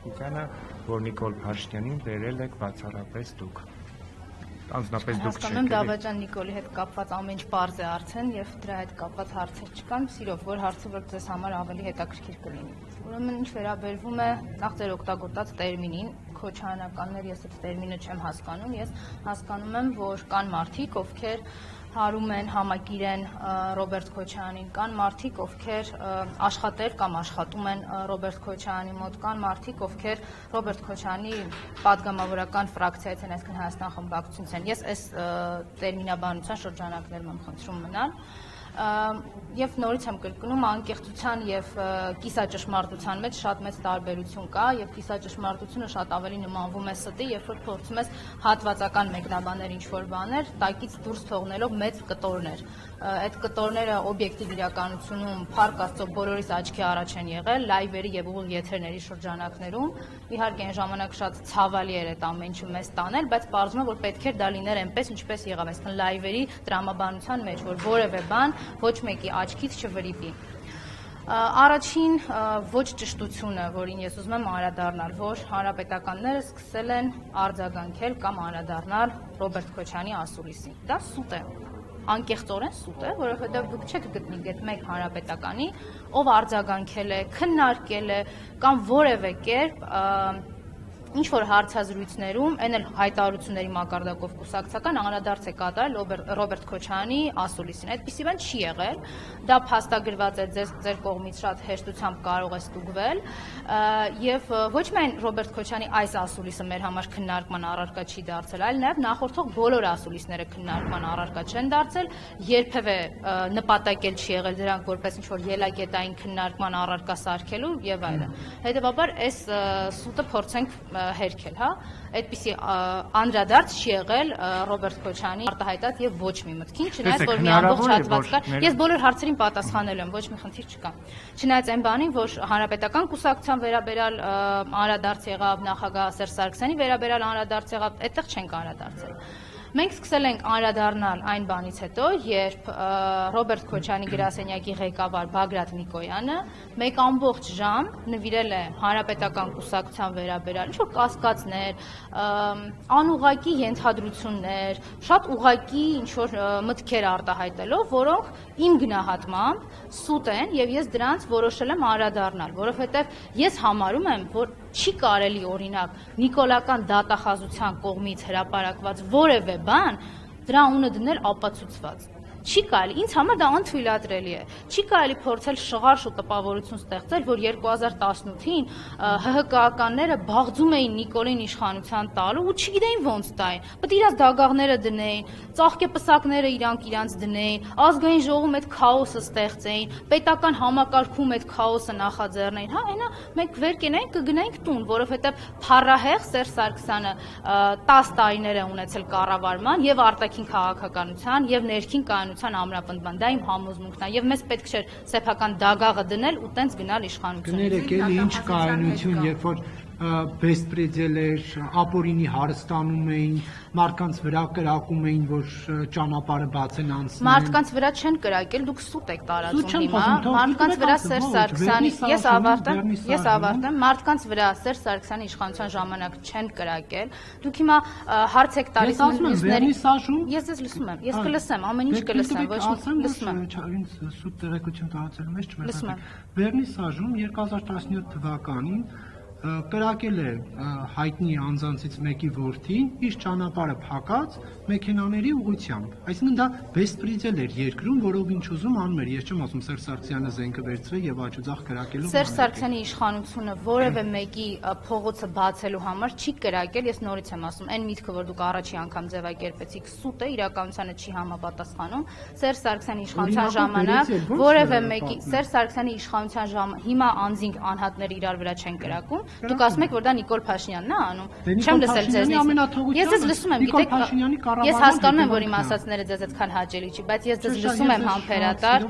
բացառությունը, որ Նիկոլ Փաշինյանին բերել եք բացառապես դուք։ Անձնապես դուք չեք։ Հասկանում եմ, Դավաճան Նիկոլի հետ կապված ամեն ինչ պարզ է արդեն եւ դրա հետ կապված հարցեր չկան, սիրով, որ հարցը որ ձեզ համար ավելի հետաքրքիր կլինի։ Ուրեմն ինչ վերաբերվում է նախ ձեր օգտագործած տերմինին, քոչանականներ, ես այդ տերմինը չեմ հասկանում, ես հասկանում եմ, որ կան մարդիկ, ովքեր հարում են, համակիրեն Ռոբերտ Քոչարյանին, կան մարդիկ, ովքեր աշխատել կամ աշխատում են Ռոբերտ Քոչարյանի մոտ, կան մարդիկ, ովքեր Ռոբերտ Քոչարյանի պատգամավորական ֆրակցիայից են, այսինքն Հայաստան խմբակցությունից են։ Ես այս տերմինաբանության շրջանակներում եմ խնդրում մնալ։ Եվ նորից եմ կրկնում, անկեղծության եւ կիսաճշմարտության մեջ շատ մեծ տարբերություն կա եւ կիսաճշմարտությունը շատ ավելի նմանվում է ստի, երբ որ փորձում ես հատվածական մեկնաբանել ինչ-որ բաներ, տակից դուրս թողնելով մեծ կտորներ։ Այդ կտորները օբյեկտիվ իրականությունում փառք Աստծո բոլորիս աչքի առաջ են եղել լայվերի եւ ուղիղ եթերների շրջանակներում։ Իհարկե այն ժամանակ շատ ցավալի էր այդ ամեն ինչը մեզ տանել, բայց պարզվում է, որ պետք էր դա լիներ այնպես, ինչպես եղավ, այսինքն լայվերի տրամաբանության մեջ, որ որևէ բան ոչ մեկի աչքից չվրիպի։ Առաջին ոչ ճշտությունը, որին ես ուզում եմ անդրադառնալ, որ հանրապետականները սկսել են արձագանքել կամ անդրադառնալ Ռոբերտ Քոչարյանի ասուլիսին։ Դա սուտ է, անկեղծորեն սուտ է, որովհետև դուք չեք գտնի այդ մեկ հանրապետականի, ով արձագանքել է, քննարկել է կամ որևէ կերպ ինչ-որ հարցազրույցներում, այն էլ հայտարարությունների մակարդակով կուսակցական անդրադարձ է կատարել Ռոբերտ Քոչարյանի ասուլիսին։ Այդպիսի բան չի եղել, դա փաստագրված է, ձեր կողմից շատ հեշտությամբ կարող է ստուգվել, եւ ոչ միայն Ռոբերտ Քոչարյանի այս ասուլիսը մեր համար քննարկման առարկա չի դարձել, այլ նաեւ նախորդող բոլոր ասուլիսները քննարկման առարկա չեն դարձել, երբևէ նպատակել չի եղել դրանք որպես ինչ-որ ելակետային քննարկման առարկա սարքելու եւ այլն։ Հետեւաբար այս սուտը փորձենք հերքել, հա, այդպիսի անդրադարձ չի եղել Ռոբերտ Քոչարյանի արտահայտած եւ ոչ մի մտքին, չնայած որ մի ամբողջ հատված կա, ես բոլոր հարցերին պատասխանելու եմ, ոչ մի խնդիր չկա։ Չնայած այն բանին, որ հանրապետական կուսակցության վերաբերյալ անդրադարձ եղավ, նախագահ Սերժ Սարգսյանի վերաբերյալ անդրադարձ եղավ, այդտեղ չենք անդրադարձել։ Մենք սկսել ենք անդրադառնալ այն բանից հետո, երբ Ռոբերտ Քոչարյանի գրասենյակի ղեկավար Բագրատ Նիկոյանը մեկ ամբողջ ժամ նվիրել է հանրապետական կուսակցության վերաբերյալ ինչ-որ կասկածներ, անուղղակի ենթադրություններ, շատ ուղղակի ինչ-որ մտքեր արտահայտելով, որոնք իմ գնահատմամբ սուտ են եւ ես դրանց որոշել եմ անդրադառնալ, որովհետեւ ես համարում եմ, որ չի կարելի օրինակ նիկոլական դատախազության կողմից հրապարակված որևէ բան դրա ունը դնել ապացուցված։ Չի կարելի, ինձ համար դա անթույլատրելի է։ Չի կարելի փորձել շղարշ ու տպավորություն ստեղծել, որ 2018-ին ՀՀԿ-ականները բաղձում էին Նիկոլին իշխանության տալու ու չգիտեին ոնց տային։ Պետք է իրաց դագաղները դնեին, ծաղկեպսակները իրանք դնեին, ազգային ժողովում այդ քաոսը ստեղծեին, պետական համակարգում այդ քաոսը նախաձեռնեին։ Հա, այնա մենք վեր կենայինք, կգնայինք տուն, որովհետև փառահեղ Սերժ Սարգսյանը 10 տարիներ է ունեցել կառավարման եւ արտաքին քաղաքականության եւ ներքին կայունության ամրապնդման, դա իմ համոզմունքն է եւ մեզ պետք չէր սեփական դագաղը դնել ու տենց գնալ իշխանությունից։ Կներեք, էլի ինչ կայունություն, երբ որ բեսպրեդել ապորինի հարստանում էին, մարդկանց վրա կրակում էին, որ ճանապարհը բացեն անցնեն։ Մարդկանց վրա չեն կրակել, դուք սուտ եք տարածում հիմա։ Մարդկանց վրա Սերժ Սարգսյանի, ես ավարտեմ, մարդկանց վրա Սերժ Սարգսյանի իշխանության ժամանակ չեն կրակել։ Դուք հիմա հարց եք տալիս մյուսների։ Ես ձեզ լսում եմ, ես կլսեմ, ամեն ինչ կլսեմ, ոչ մի լսում եմ։ Ինձ սուտ տեղեկություն տարածելու մեջ չմտածեք։ Վերնիսաժում 2017 թվականին կրակել է հայտնի անձանցից մեկի որդին, իր ճանապարհը փակած մեքենաների ուղղությամբ։ Այսինքն դա բեսպրիդել էր երկրում, որով ինչ ուզում անում էր։ Ես չեմ ասում Սերժ Սարգսյանը զենքը վերցրել եւ աջուձախ կրակելու։ Սերժ Սարգսյանի իշխանությունը որևէ մեկի փողոցը բացելու համար չի կրակել, ես նորից եմ ասում, այն միտքը, որ դուք առաջի անգամ ձևակերպեցիք, սուտ է, իրականությանը չի համապատասխանում։ Սերժ Սարգսյանի իշխանության ժամանակ որևէ մեկի Սերժ Սարգսյանի իշխանության ժամանակ հիմա անձինք անհատները իրար վրա չեն կրակում։ Դուք ասում եք, որ դա Նիկոլ Փաշինյանն է անում։ Չեմ լսել ձեզնից։ Ես ձեզ լսում եմ, գիտեք, ես հասկանում եմ, որ իմ ասածները ձեզ այդքան հաճելի չի, բայց ես ձեզ լսում եմ համբերատար։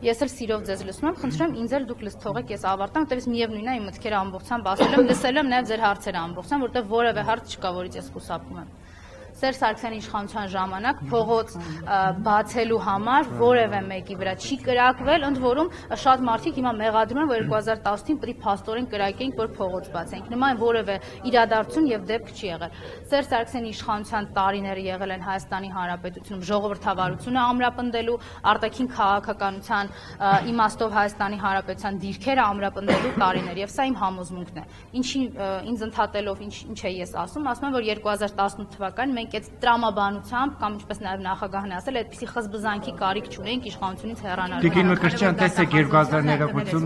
Ես էլ սիրով ձեզ լսում եմ, խնդրում եմ ինձ էլ դուք թողեք ես ավարտեմ, որտեղ միևնույնն է իմ մտքերը ամբողջությամբ ասել եմ, լսել եմ նաև ձեր հարցերը ամբողջությամբ, որտեղ որևէ հարց չկա, որից ես խուսափում եմ։ Սերժ Սարգսյանի իշխանության ժամանակ փողոց բացելու համար որևէ մեկի վրա չի կրակվել, ընդ որում շատ մարդիկ հիմա մեղադրում են, որ 2010-ին պետք է փաստորեն կրակեինք, որ փողոց բացենք։ Նման որևէ իրադարձություն եւ դեպք չի եղել։ Սերժ Սարգսյանի իշխանության տարիները եղել են Հայաստանի Հանրապետությունում ժողովրդավարությունը ամրապնդելու, արտաքին քաղաքականության իմաստով Հայաստանի Հանրապետության դիրքերը ամրապնդելու տարիներ, եւ սա իմ համոզմունքն է։ Ինչի ինձ ընդհատելով ինչ է ես ասում եմ, որ 2018 թվականին մենք այդ տրամաբանությամբ կամ ինչպես նաև նախագահն է ասել, այդպիսի խզբզանքի կարիք չունենք իշխանությունից հեռանալու։ Տիկին Մկրտչյան, տեսեք 2000 ներողություն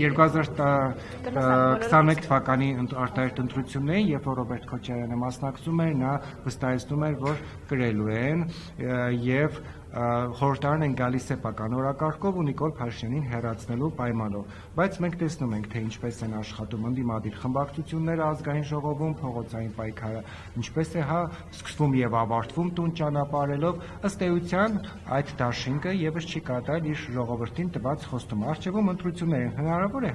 2021 թվականի արտահերթ ընտրություններին, երբ որ Ռոբերտ Քոչարյանը մասնակցում էր, նա վստահեցնում էր, որ կրելու են եւ խորհրդարան են գալիս սեփական օրակարգով ու Նիկոլ Փաշինյանին հեռացնելու պայմանով, բայց մենք տեսնում ենք, թե ինչպես են աշխատում ընդդիմադիր խմբակցությունները ազգային ժողովում, փողոցային պայքարը, ինչպես է սկսվում եւ ավարտվում տուն ճանապարհելով, ըստ էության այդ դաշինքը եւս չի կատարել իր ժողովրդին տված խոստումը։ Արժևում ընտրություններ են, հնարավոր է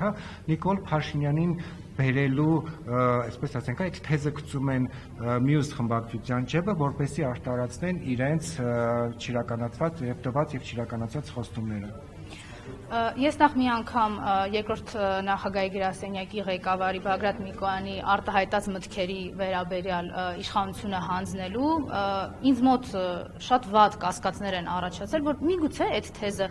Նիկոլ Փաշինյանին բերելու, այսպես ասենք, այդ թեզը գցում են մյուս խմբակցության ջեբը, որպեսզի արտարացնեն իրենց չիրականացված եւ տված եւ չիրականացած խոստումները։ Ես նախ մի անգամ երկրորդ նախագահի գրասենյակի ղեկավարի Բագրատ Միկոյանի արտահայտած մտքերի վերաբերյալ իշխանությունը հանձնելու ինձ մոտ շատ վատ կասկածներ են առաջացել, որ միգուցե այդ թեզը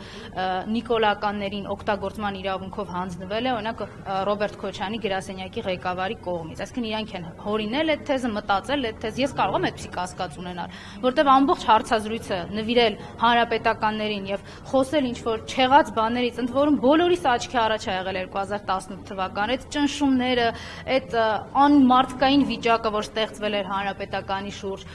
նիկոլականներին օգտագործման իրավունքով հանձնվել է, օրինակ Ռոբերտ Քոչարյանի գրասենյակի ղեկավարի կողմից, այսինքն իրանք են հորինել այդ թեզը, մտածել այդ թեզ, ես կարող եմ այդպիսի կասկած ունենալ, որտեղ ամբողջ հարցազրույցը նվիրել հանրապետականներին եւ խոսել ինչ որ չեղած բաներից, ընդ որում բոլորիս աչքի առաջ է եղել 2018 թվական այդ ճնշումները, այդ անմարդկային վիճակը, որ ստեղծվել էր հանրապետականի շուրջ,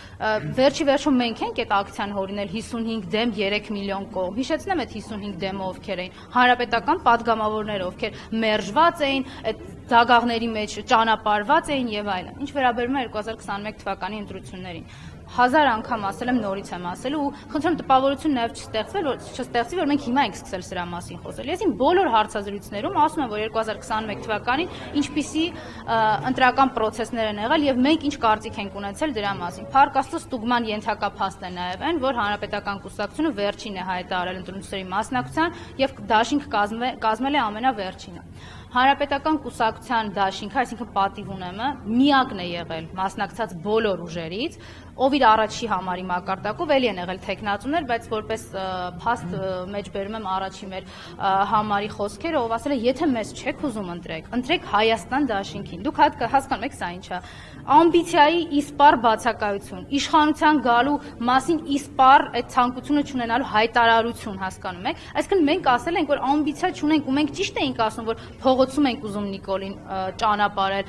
վերջի վերջում մենք ենք այդ ակցիան հորինել 55 դեմ 3 միլիոն կողմ, հիշեցնեմ այդ 55 դեմը ովքեր էին, հանրապետական падգամավորները, ովքեր մերժված էին, այդ դագաղների մեջ ճանապարհված էին եւ այլն։ Ինչ վերաբերում է 2021 թվականի ընտրություններին, 1000 անգամ ասել եմ, նորից եմ ասել ու խնդրեմ տպավորություն նաև չստեղծվի, որ մենք հիմա ենք սկսել սրա մասին խոսել։ Ես իմ բոլոր հարցազրույցներում ասում եմ, որ 2021 թվականին ինչպիսի ընտրական պրոցեսներ են եղել եւ մենք ինչ կարծիք ենք ունեցել դրա մասին։ Փառք Աստծո, ստուգման ենթակա փաստ է նաև այն, որ Հանրապետական կուսակցությունը վերջին է հայտարարել ընտրությունների մասնակցության եւ դաշինք կազմել է ամենավերջինը։ Հանրապետական կուսակցության դաշինքը, այսինքն պատիվ ունեմը, միակն է եղել մասնակցած բոլոր ուժերից, ով իր առաջի համարի մակարդակով էլի են եղել թեկնածուներ, բայց որպես փաստ մեջբերում եմ առաջի մեր համարի խոսքերը, ով ասել է, եթե մեզ չեք ուզում ընտրեք Հայաստան դաշինքին։ Դուք հասկանում եք սա ինչ է։ Ամբիցիայի իսպառ բացակայություն, իշխանության գալու մասին իսպառ այդ ցանկությունը չունենալու հայտարարություն, հասկանում եք։ Այսինքն մենք ասել ենք, որ ամբիցիա չունենք ու մենք ճիշտ էինք ասում, որ փողոցում ենք ուզում Նիկոլին ճանապարհել,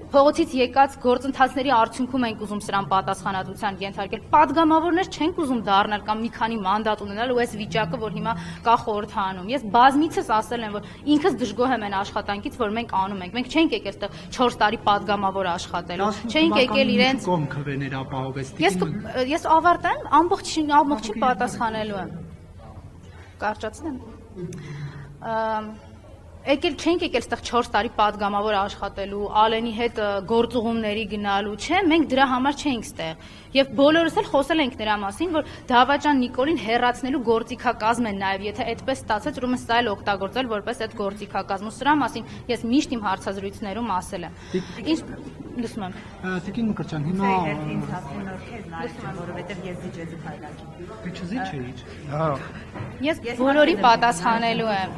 փողոցից եկած գործընթացների արդյունքում ենք ուզում սրան պատասխանատվության ենթարկել։ Պատգամավորներ չենք ուզում դառնալ կամ մի քանի մանդատ ունենալ ու այս վիճակը, որ հիմա կա խորհրդանում։ Ես բազմիցս ասել եմ, որ ինքս դժգոհ եմ այն աշխատանքից, որ մենք անում ենք։ Մենք չենք եկել այդտեղ 4 տարի պատգամավոր աշխատելու։ Չենք եկել իրենց կողմ քվեներ ապահովեցին։ Ես ավարտեմ, ամբողջին պատասխանելու եմ։ Կարճացնեմ։ Չենք եկել այդտեղ 4 տարի падգամավոր աշխատելու, Ալենի հետ գործուղումների գնալու, չէ, մենք դրա համար չենք ստեղ։ Եվ բոլորս էլ խոսել ենք նրա մասին, որ Դավաճան Նիկոլին հեռացնելու գործիքակազմ են նաև, եթե այդպես ստացեց, ուրեմն սա էլ օգտագործել որպես այդ գործիքակազմ։ Ու սրա մասին ես միշտ իմ հարցազրույցներում ասել եմ։ Ինչ լսում եմ։ Տիկին Մկրտչյան, հիմա ինձ հասցին օրքեր նայեցին, որովհետև ես դիջեի փայլակի։ Դու չզիջեիր։ Ես բոլորի պատասխանելու եմ։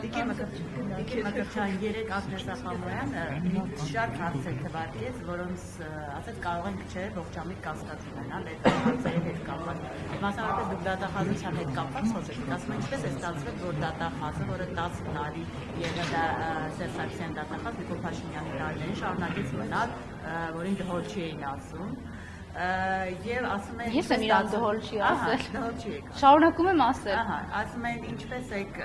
Տիկին Մկրտչյան, երեք Ագրեսախամոյանը մի շարք հարցեր թվարկեց, որոնց ասած կարող ենք չէ ողջամիտ կասկած ունենալ այդ հարցերի հետ կապված։ Մասնավորապես դուք դատախազության հետ կապված խոսեցիք, ասում եք, ինչպես է ստացվել, որ դատախազը, որը 10 տարի եղել է Սերժ Սարգսյանի դատախազ, Նիկոլ Փաշինյանի տարիներին շարունակեց մնալ, որին դհոլ չի էին ասում։ Եվ ասում են Ես եմ իրան դհոլ չի ասել։ Դհոլ չի եկա։ Շարունակում եմ ասել։ Ասում են ինչպես եք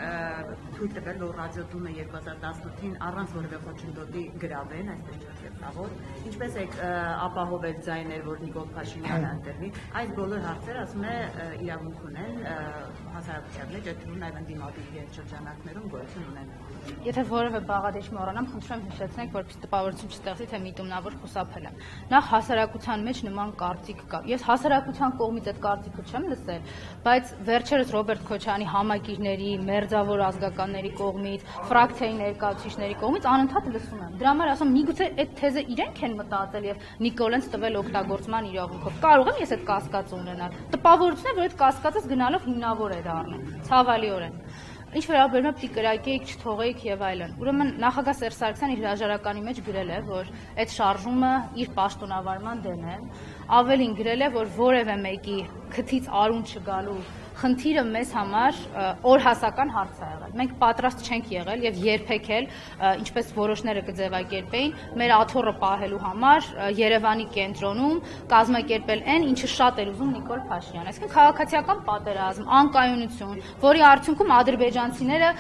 թույլ տվել, որ ռադիոդումը 2018-ին առանց որևէ խոչընդոտի գրավեն, այսպես չգետավոր, ինչպես եք ապահովել ձայներ, որ Նիկոլ Փաշինյանը ընտրվի, այս բոլոր հարցերը ասում է իրավունք ունեն հասարակության մեջ, այդ թվում նաև ընդդիմադիր շրջանակներում գոյություն ունեն։ Եթե որևէ բաղադրիչ մոռանամ, խնդրում եմ հիշեցնեք, որպեսզի տպավորություն չստեղծի, թե միտումնավոր խուսափել եմ։ Նախ հասարակության մեջ նման կարծիք կա։ Ես հասարակության կողմից այդ կարծիքը չեմ լսել, բայց վերջերս Ռոբերտ Քոչարյանի համակիրների, մերձավոր ազգականների կողմից, ֆրակցիայի ներկայացուցիչների կողմից անընդհատ լսում եմ։ Դրա համար ասում, միգուցե այդ թեզը իրենք են մտածել եւ Նիկոլենց տվել օգտագործման իրավունքով։ Կարող եմ ես այդ կասկածը ունենալ։ Տպավորությունն է, որ այդ կասկածս գնալով հիմնավոր է դառնում։ Ցավալիորեն։ Ինչ վերաբերում է պտիկրակեիք, չթողեիք եւ այլն։ Ուրեմն նախագահ Սերժ Սարգսյանը իր հրաժարականի մեջ գրել է, որ այդ շարժումը իր պաշտոնավարման դեմ է, ավելին գրել է, որ որևէ մեկի քթից արուն չգալու խնդիրը մեզ համար օրհասական հարց է եղել։ Մենք պատրաստ չենք եղել եւ երբեք էլ, ինչպես որոշները կձևակերպեին, մեր աթոռը պահելու համար Երևանի կենտրոնում կազմակերպել այն, ինչը շատ էր ուզում Նիկոլ Փաշինյանը։ Այսինքն քաղաքացիական պատերազմ, անկայունություն, որի արդյունքում ադրբեջանցիները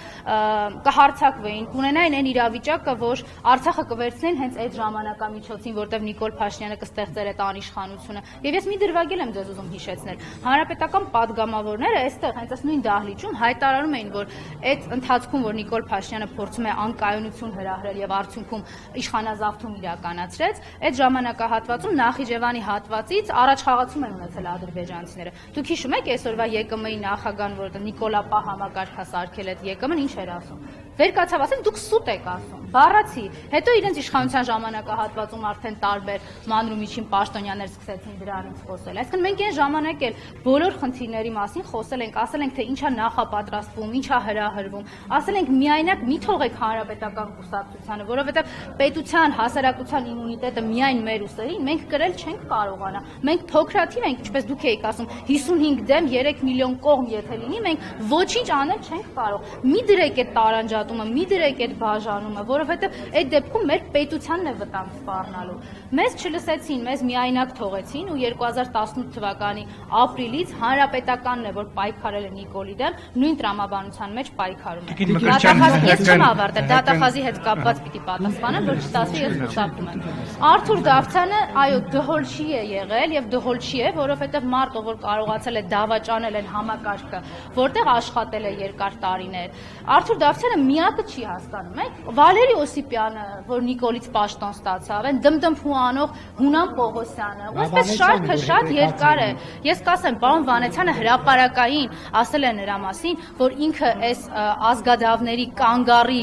կհարձակվեին, կունենային այն իրավիճակը, որ Արցախը կվերցնեն հենց այդ ժամանակամիջոցին, որտեղ Նիկոլ Փաշինյանը կստեղծեր այդ անիշխանությունը։ Եվ ես մի դրվագել եմ ձեզ ուզում հիշեցնել։ Հանրապետական падգամավորներ այստեղ հենց այս նույն դահլիճում հայտարարում էին, որ այդ ընթացքում, որ Նիկոլ Փաշինյանը փորձում է անկայունություն հրահրել եւ արդյունքում իշխանազավթում իրականացրեց, այդ ժամանակահատվածում Նախիջևանի հատվածից առաջխաղացում են ունեցել ադրբեջանցիները։ Դուք հիշում եք այսօրվա ԵԿՄ-ի նախագահան, որը Նիկոլապա համակարգը սարքել այդ ԵԿՄ-ն ինչ էր ասում։ Վերկացավ ասել, դուք սուտ եք ասում, բառացի, հետո իրենց իշխանության ժամանակահատվածում արդեն տարբեր մանրումիջին պաշտոնյաներ սկսեցին դրանից խոսել։ Այսինքն մենք այն ժամանակ էլ բոլոր խնդիրների մասին խոսել ենք, ասել ենք, թե ինչա նախապատրաստվում, ինչա հրահրվում, ասել ենք միայնակ մի թողեք հանրապետական կուսակցությանը, որովհետև պետության, հասարակության իմունիտետը միայն մեր ուսերին մենք կրել չենք կարողանա։ Մենք փոքրաթիվ ենք, ինչպես դուք եք ասում, 55 դեմ 3 միլիոն կողմ եթե լինի, մենք ոչինչ անել չենք կարող։ Մի դրեք այդ տարանջատումը, մի դրեք այդ բաժանումը, որովհետև այդ դեպքում մեր պետությանն է վտանգ սպառնալու։ Մեզ չլսեցին, մեզ միայնակ թողեցին ու 2018 թվականի ապրիլից հանրապետականն է, որ պայքարել է Նիկոլի դեմ, նույն տրամաբանության մեջ պայքարում է։ Դատախազի ես չեմ ավարտել, դատախազի հետ կապված պիտի պատասխանեմ, որ չտասի ես խուսափում եմ։ Արթուր Դավթյանը, այո, դհոլչի է եղել եւ դհոլչի է, որովհետեւ մարդը, որ կարողացել է դավաճանել այն համակարգը, որտեղ աշխատել է երկար տարիներ։ Արթուր Դավթյանը միակը չի հասկանում, եք։ Վալերի Օսիպյանը, որ Նիկոլից պաշտոն ստացավ, այն դմդմփու անող Հունան Պողոսյանը, ու այսպես շարքը շատ երկար է։ Ես կասեմ, պարոն Վանեցյանը հրապարակային ասել է նրա մասին, որ ինքը այս ազգադավների կանգառի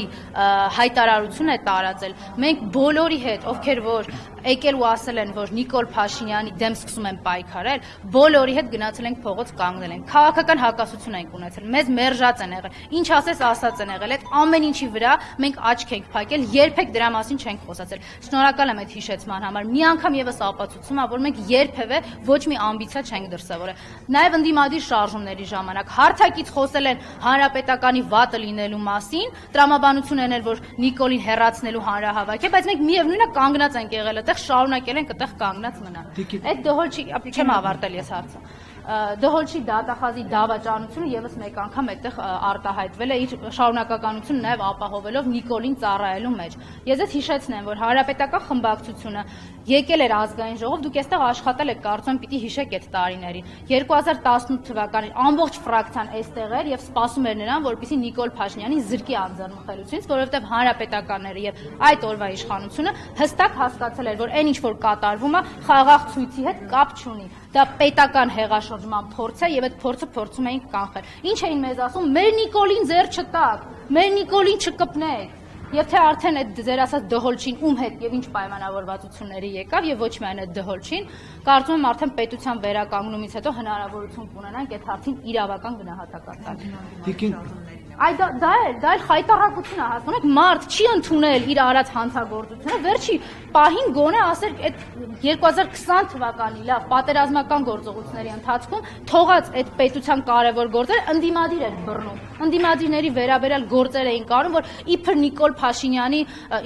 հայտարարություն է տարածել։ Մենք բոլորի հետ, ովքեր որ եկել ու ասել են, որ Նիկոլ Փաշինյանի դեմ սկսում են պայքարել, բոլորի հետ գնացել ենք փողոց կանգնել ենք։ Քաղաքական հակասություն ենք ունեցել։ Մեզ մերժած են եղել։ Ինչ ասես ասած են եղել։ Այդ ամեն ինչի վրա մենք աչք ենք փակել, երբեք դրա մասին չենք խոսացել։ Շնորհակալ եմ այդ հիշեցման համար։ Մի անգամ եւս ապացուցում է, որ մենք երբևէ ոչ մի ամբիցիա չենք դրսևորել։ Նաեւ ընդդիմադիր շարժումների ժամանակ հարթակից խոսել են հանրապետականի վատը լինելու մասին, տրամաբանություն են ել, որ Նիկոլին հեռացնելու հանրահավաք է, բայց մենք միևնույնն է կանգնած ենք եղել այդտեղ շարունակել ենք այդտեղ կանգնած մնալ։ Այդ դհոլչի չեմ ավարտել ես հարցը։ Դհոլչի դատախազի դավաճանությունը եւս մեկ անգամ այդտեղ արտահայտվել է իր շարունակականությունը նաեւ ապահովելով Նիկոլին ծառայելու մեջ։ Ես այդ հիշեցնեմ, որ հանրապետական խմբակցությունը եկել էր ազգային ժողով, դուք այստեղ աշխատել եք, կարծում եմ պիտի հիշեք այդ տարիներին։ 2018 թվականին ամբողջ ֆրակցիան այստեղ էր եւ սպասում էր նրան, որպեսզի Նիկոլ Փաշինյանին զրկի անձեռնմխելությունից, որովհետեւ հանրապետականները եւ այդ օրվա իշխանությունը հստակ հասկացել էր, որ այն ինչ որ կատարվում է, խաղաղ ցույցի հետ կապ չունի։ Դա պետական հեղաշրջման փորձ է եւ այդ փորձը փորձում էին կանխել։ Ինչ էին մեզ ասում, մեր Նիկոլին ձեռ չտաք, մեր Նիկոլին չկպնեք։ Եվ թե արդեն այդ ձեր ասած դհոլչին ում հետ եւ ինչ պայմանավորվածությունների եկավ եւ ոչ միայն այդ դհոլչին, կարծում եմ արդեն պետության վերականգնումից հետո հնարավորություն կունենանք այդ հարցին իրավական գնահատական տալ։ Այ դա էլ խայտարակություն է, հասկանում եք, մարդ չի ընդունել իր արած հանցագործությունը, վերջի պահին գոնե ասեր այդ 2020 թվականի լավ պատերազմական գործողությունների ընթացքում թողած այդ պետության կարևոր գործերը ընդդիմադիր էր բռնում։ Ընդդիմադիրների վերաբերյալ գործեր էին կարում, որ իբր Նիկոլ Փաշինյանի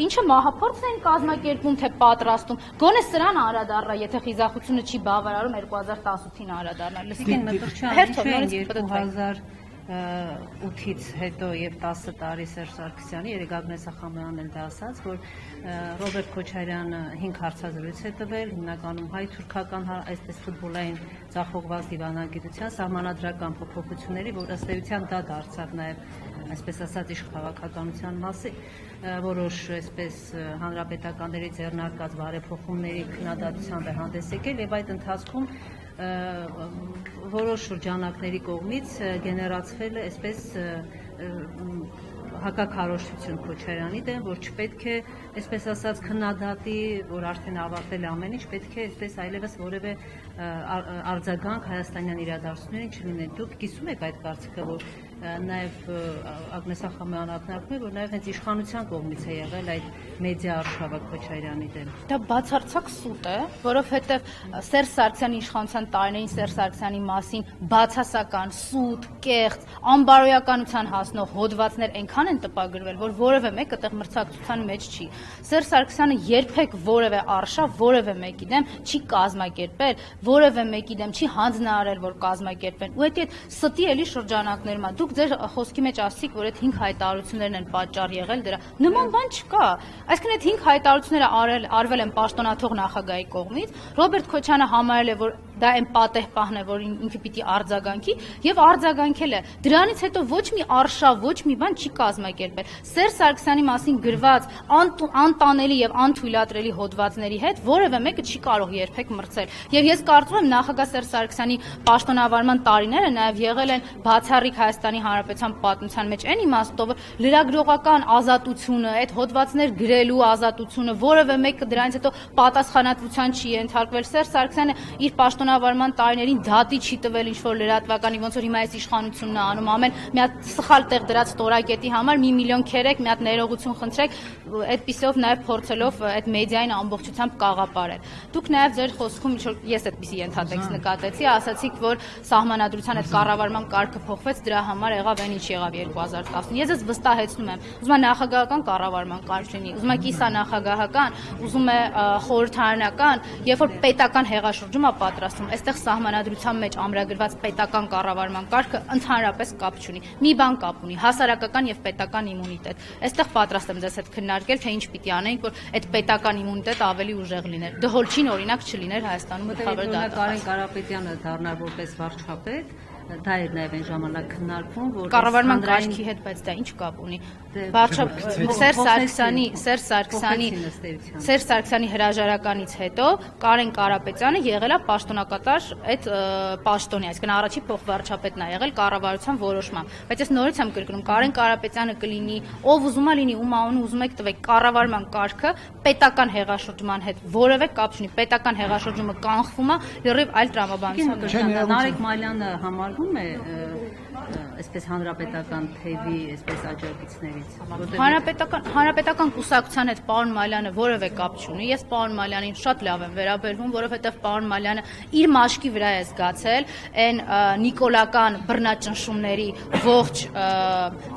ինչը մահափորձ էին կազմակերպում, թե պատրաստում։ Գոնե սրան անդրադառնա, եթե խիզախությունը չի բավարարում 2018-ին անդրադառնալ։ Լսին Մկրտչյան, 8-ից հետո եւ 10 տարի Սերժ Սարգսյանի, երեք Ագնես Ախամյանն էլ դա ասաց, որ Ռոբերտ Քոչարյանը 5 հարցազրույց է տվել, հիմնականում հայ-թուրքական, այսպես ֆուտբոլային ձախողված դիվանագիտության սահմանադրական փոփոխությունների, որ ըստ էության դա դարձավ նաեւ այսպես ասած իշխանաքաղաքականության մասին, որոշ այսպես հանրապետականների ձեռնարկած բարեփոխումների քննադատությամբ է հանդես եկել եւ այդ ընթացքում որոշ շրջանակների կողմից գեներացվել է այսպես հակաքարոզչություն Քոչարյանի դեմ, որ չպետք է այսպես ասած քննադատի, որ արդեն ավարտել է ամեն ինչ, պետք է այսպես այլևս որևէ արձագանք հայաստանյան իրադարձություններին չլինի։ Դուք կիսում եք այդ կարծիքը, որ նաև Ագնես Ախամյանն ակնարկում է, որ նաև հենց իշխանության կողմից է եղել այդ մեդիա արշավը Քոչարյանի դեմ։ Դա բացարձակ սուտ է, որովհետև Սերժ Սարգսյանի իշխանության տարիներին Սերժ Սարգսյանի մասին բացասական, սուտ, կեղծ, անբարոյականության հասնող հոդվածներ այնքան են տպագրվել, որ որևէ մեկը այդտեղ մրցակցության մեջ չի։ Սերժ Սարգսյանը երբեք որևէ արշավ որևէ մեկի դեմ չի կազմակերպել, որևէ մեկի դեմ չի հանձնարարել, որ կազմակերպեն։ Ու այդ ստի էլի շրջանակներում դուք ձեր խոսքի մեջ ասացիք, որ այդ 5 հայտարարություններն են պատճառ եղել դրա։ Նման բան չկա։ Այսինքն այդ 5 հայտարարությունները արվել են պաշտոնաթող նախագահի կողմից, Ռոբերտ Քոչյանը համարել է, որ դա այն պատեհ պահն է, որ ինքը պիտի արձագանքի եւ արձագանքել է։ Դրանից հետո ոչ մի արշավ, ոչ մի բան չի կազմակերպել։ Սերժ Սարգսյանի մասին գրված անտանելի եւ անթույլատրելի հոդվածների հետ որևէ մեկը չի կարող երբեք մրցել։ Եվ ես կարծում եմ նախագահ Սերժ Սարգսյանի պաշտոնավարման տարիները նաեւ եղել են բացառիկ Հայաստանի Հանրապետության պատմության մեջ այն իմաստով, որ լրագրողական ազատությունը, այդ հոդվածներ գրելու ազատությունը, որևէ մեկը դրանից հետո պատասխանատվության չի ենթարկվել։ Սերժ Սարգսյանը իր պաշտոնավարման տարիներին դատի չի տվել ինչ-որ լրատվականի, ոնց որ հիմա այս իշխանությունն է անում, ամեն մի հատ սխալ տեղ դրած ստորակետի համար 1 միլիոն քերեք, մի հատ ներողություն խնդրեք, այդպիսով նաև փորձելով այդ մեդիային ամբողջությամբ կաղապարել։ Դուք նաև ձեր խոսքում ինչ-որ ես այդպիսի ենթատեքստ նկատեցի, ասացիք, որ սահմանադրության այդ կառավարման կարգը փոխվեց, դրա համար եղավ այն ինչ եղավ 2019։ Ես ես վստահեցնում եմ, ուզում եմ նախագահական կառավարման կարգ լինի, ուզում եմ կիսանախագահական, ուզում եմ խորհրդարանական, երբ որ պետական հեղաշրջում է պատրաստվում, այստեղ սահմանադրության մեջ ամրագրված պետական կառավարման կարգը ընդհանրապես կապ չունի։ Մի բան կապ ունի՝ հասարակական եւ պետական իմունիտետ։ Այստեղ պատրաստ եմ ձեզ հետ քննարկել, թե ինչ պիտի անենք, որ այդ պետական իմունիտետը ավելի ուժեղ լիներ։ Դհոլչին օրինակ չլիներ Հայաստանում գլխավոր դատախազ։ Կարեն Կարապետյանը դառնար որպես վարչապետ, դա էր նաև այն ժամանակ քննարկվում, որ կառավարման կարգի հետ, բայց դա ինչ կապ ունի։ Սերժ Սարգսյանի հրաժարականից հետո Կարեն Կարապետյանը եղել է պաշտոնակատար այդ պաշտոնի, այսինքն առաջի փոխվարչապետն է եղել կառավարության որոշմամբ։ Բայց ես նորից եմ կրկնում, Կարեն Կարապետյանը կլինի, ով ուզում է լինի, ում անուն ուզում եք տվեք, կառավարման կարգը պետական հեղաշրջման հետ որևէ կապ չունի։ Պետական հեղաշրջումը կանխվում է լրիվ այլ տրամաբանությամբ։ Նարեկ Մալյանը համարվում է այսպես հանրապետական թևի այսպես աջակիցներից։ Հանրապետական կուսակցության հետ պարոն Մալյանը որևէ կապ չունի։ Ես պարոն Մալյանին շատ լավ եմ վերաբերվում, որովհետև պարոն Մալյանը իր մաշկի վրա է զգացել այն նիկոլական բռնաճնշումների ողջ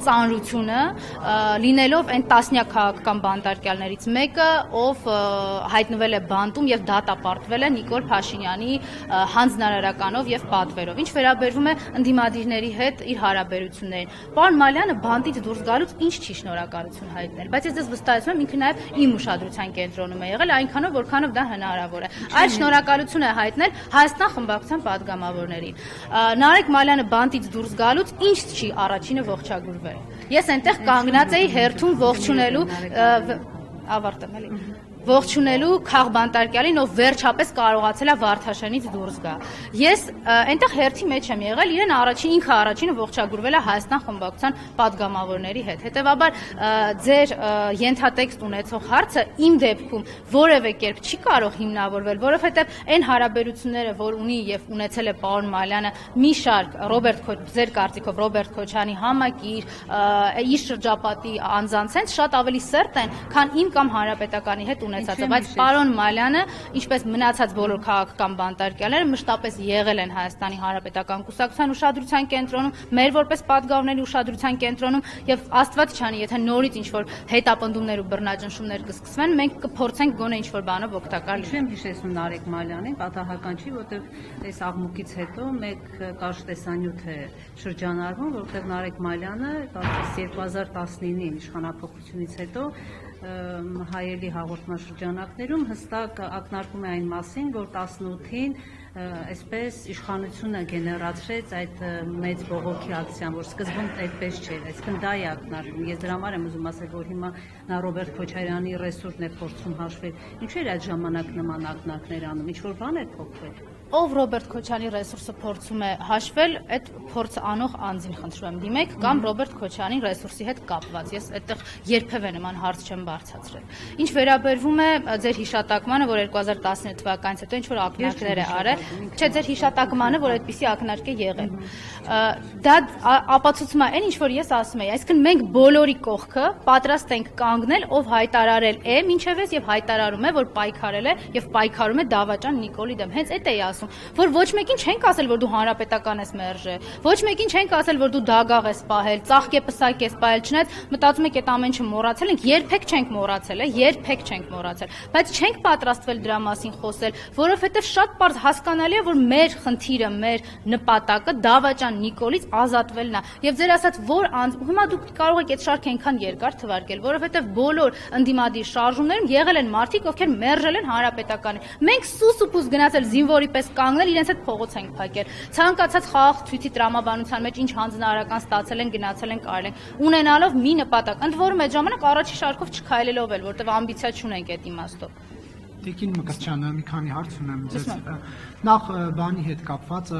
ծանրությունը, լինելով այն տասնյակ քաղաքական բանտարկյալներից մեկը, ով հայտնվել է բանտում եւ դատապարտվել է Նիկոլ Փաշինյանի հանձնարարականով եւ պատվերով։ Ինչ վերաբերվում է ընդդիմադիրների հետ իր հարաբերություններին, պարոն Մալյանը բանտից դուրս գալուց ինչ չի շնորհակալություն հայտնել, բայց ես ձեզ վստահեցնում եմ, ինքը նաեւ իմ ուշադրության կենտրոնում է եղել, այնքանով որքանով դա հնարավոր է։ Այլ շնորհակալություն է հայտնել Հայաստան խմբակցության падգամավորներին։ Նարեկ Մալյանը բանտից դուրս գալուց ինչ չի առաջինը ողջագուրվել։ Ես այնտեղ կանգնած էի հերթում ողջունելու ավարտեմ էլի ողջունելու քաղբանտարկյալին, ով վերջապես կարողացել է Վարդաշենից դուրս գա։ Ես այնտեղ հերթի մեջ եմ եղել, ինքը առաջինը ողջագուրվել է Հայաստան խմբակցության падգամավորների հետ։ Հետևաբար ձեր ենթատեքստ ունեցող հարցը իմ դեպքում որևէ կերպ չի կարող հիմնավորվել, որովհետև այն հարաբերությունները, որ ունի եւ ունեցել է պարոն Մալյանը մի շարք ձեր կարծիքով Ռոբերտ Քոչյանի համակիր, իր շրջապատի անձանց հետ շատ ավելի սերտ են, քան իմ կամ հանրապետականի հետ ունեցածը, բայց պարոն Մալյանը, ինչպես մնացած բոլոր քաղաքական բանտարկյալները, մշտապես եղել են Հայաստանի Հանրապետական կուսակցության ուշադրության կենտրոնում, մեր որպես պատգամների ուշադրության կենտրոնում եւ Աստված չանի, եթե նորից ինչ-որ հետապնդումներ ու բռնաճնշումներ կսկսվեն, մենք կփորձենք գոնե ինչ-որ բանով օգտակար լինել։ Չեմ հիշեցնում Նարեկ Մալյանին, պատահական չի, որտեղ այս աղմուկից հետո մեկ կարճ տեսանյութ է շրջանառվում, որտեղ Նարեկ Մալյանը 2019-ի իշխանափոխությունից հետո հայելի հաղորդաշրջանակներում հստակ ակնարկում է այն մասին, որ 18-ին այսպես իշխանությունը գեներացրեց այդ մեծ բողոքի ակցիան, որ սկզբում այդպես չէր, այսինքն դա է ակնարկում։ Ես դրա համար եմ ուզում ասել, որ հիմա նա Ռոբերտ Քոչարյանի ռեսուրսն է փորձում հաշվել։ Ինչու էր այդ ժամանակ նման ակնարկներ անում, ինչ-որ բան էր փոխվել։ Ով Ռոբերտ Քոչարյանի ռեսուրսը փորձում է հաշվել, այդ փորձը անող անձին խնդրում եմ դիմեք կամ Ռոբերտ Քոչարյանի ռեսուրսի հետ կապված։ Ես այդտեղ երբևէ նման հարց չեմ բարձրացրել։ Ինչ վերաբերվում է ձեր հիշատակմանը, որ 2019 թվականից հետո ինչ-որ ակնարկներ է արել, չէ, ձեր հիշատակմանը, որ այդպիսի ակնարկ է եղել։ Դա ապացուցում է այն, ինչ որ ես ասում եի, այսինքն մենք բոլորի կողքը պատրաստ ենք կանգնել, ով հայտարարել է մինչև եւ հայտարարում է, որ պայքարել է եւ պայքարում է Դավաճան Նիկոլի դեմ։ Հենց այդ էի ասում, որ ոչ մեկին չենք ասել, որ դու հանրապետական ես մերժե, ոչ մեկին չենք ասել, որ դու դագաղ ես պահել, ծաղկե պսակ ես պահել, չնայած մտածում եք այդ ամեն ինչը մոռացել ենք, երբեք չենք մոռացել, երբեք չենք մոռացել, բայց չենք պատրաստվել դրա մասին խոսել, որովհետեւ շատ պարզ հասկանալի է, որ մեր խնդիրը, մեր նպատակը Դավաճան Նիկոլից ազատվելն է։ Եվ ձեր ասած որ հիմա դուք կարող եք այդ շարքը այնքան երկար թվարկել, որովհետեւ բոլոր ընդդիմադիր շարժումներում եղել են մարդիկ, ովքեր մերժել են հանրապետականին։ Մենք սուս ու փուս գնացել զինվորի պես կանգնել, իրենց հետ փողոց ենք փակել։ Ցանկացած խաղաղ ցույցի տրամաբանության մեջ ինչ հանձնարարական ստացել են, գնացել են, կարել են, ունենալով մի նպատակ։ Ընդ որում այդ ժամանակ առաջի շարքով չքայլելով էլ, որտեղ ամբիցիա չունենք այդ իմաստով։ Տիկին Մկրտչյան, մի քանի հարց ունեմ ձեզ։ Նախ բանի հետ կապված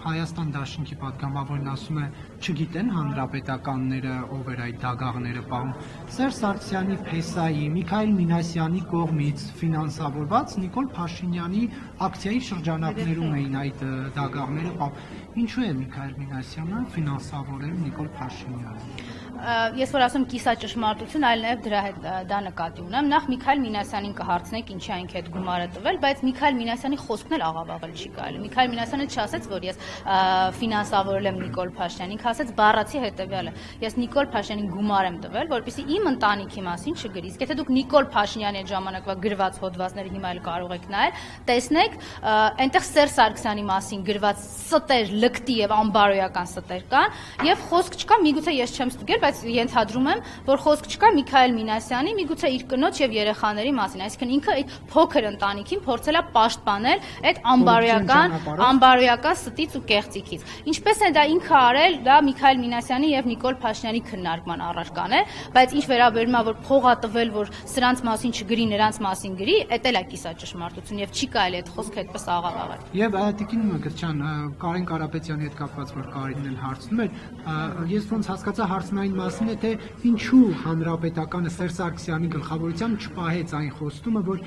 Հայաստան Դաշնքի պատգամավորն ասում է, չգիտեն հանրապետականները ով էր այդ դագաղները պահում։ Սերժ Սարգսյանի Փեսայի, Միքայել Մինասյանի կողմից ֆինանսավորված Նիկոլ Փաշինյանի ակցիայի շրջանակներում էին այդ դագաղները պահում։ Ինչու է Միքայել Մինասյանը ֆինանսավորել Նիկոլ Փաշինյանին։ Ես որ ասում կիսաճշմարտություն, այլ նաև դրա հետ դա նկատի ունեմ։ Նախ Միքայել Մինասյանին կհարցնենք ինչի այնք այդ գումարը տվել, բայց Միքայել Մինասյանի խոսքն էլ աղավաղել չի կարելի։ Միքայել Մինասյանը չասեց, որ ես ֆինանսավորել եմ Նիկոլ Փաշինյանին, ասեց բառացի հետևյալը. ես Նիկոլ Փաշինյանին գումար եմ տվել, որպեսզի իմ ընտանիքի մասին չգրի։ Իսկ եթե դուք Նիկոլ Փաշինյանի այդ ժամանակվա գրված հոդվածները հիմա էլ կարող եք նայել, տեսնեք, այնտեղ Սերժ Սարգսյանի մասին գրված ստեր, լկտի եւ անբարոյական ստեր կան, եւ խոսք չկա, միգուցե ես չեմ ստուգել, բայց ենթադրում եմ, որ խոսք չկա Միքայել Մինասյանի, միգուցե իր կնոջ եւ երեխաների մասին, այսինքն ինքը այդ փոքր ընտանիքին փորձել է պաշտպանել այդ անբարոյական ստից ու կեղծիքից։ Ինչպես է դա ինքը արել, դա Միքայել Մինասյանի եւ Նիկոլ Փաշինյանի քննարկման առարկան է, բայց ինչ վերաբերում է, որ փող ա տվել, որ սրանց մասին չգրի, նրանց մասին գրի, էդ էլ է կիսաճշմարտություն եւ չի կարելի այդ խոսքը այդպես աղավաղել։ Եվ տիկին Մկրտչյան, Կարեն Կարապետյանի հետ կապված որ Կարինն էլ հարցնում էր, ես ոնց հասկացա հարցնային մասին է, թե ինչու հանրապետականը Սերժ Սարգսյանի գլխավորությամբ չպահեց այն խոստումը, որ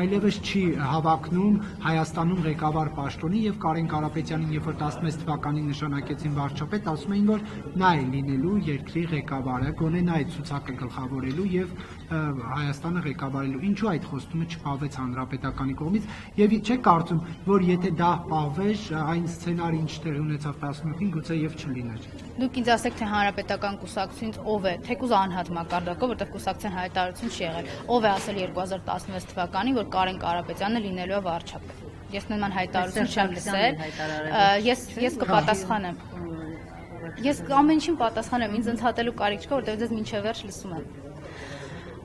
այլևս չի հավակնում Հայաստանում ղեկավար պաշտոնի եւ Կարեն Կարապետյանին, երբ որ 16 թվականին նշանակեցին վարչապետ, ասում էին, որ նա է լինելու երկրի ղեկավարը, գոնե նա է ցուցակը գլխավորելու եւ Հայաստանը ղեկավարելու։ Ինչու այդ խոստումը չպահվեց հանրապետականի կողմից եւ չէ կարծում, որ եթե դա պահվեր, այն սցենարը ինչ տեղ ունեցավ 17-ին, գուցե եւ չլիներ։ Դուք ինձ ասեք, թե հանրապետական կուսակցությունից ով է, թեկուզ անհատ մակարդակով, որտեղ կուսակցության հայտարարություն չի եղել, ով է ասել 2016 թվականին, որ Կարեն Կարապետյանը լինելու է վարչապետ։ Ես նման հայտարարություն չեմ լսել։ Ես կպատասխանեմ։ Ես ամեն ինչին պատասխանեմ, ինձ ընդհատելու կարիք չկա, որտեղ ես մինչև վերջ լսում եմ։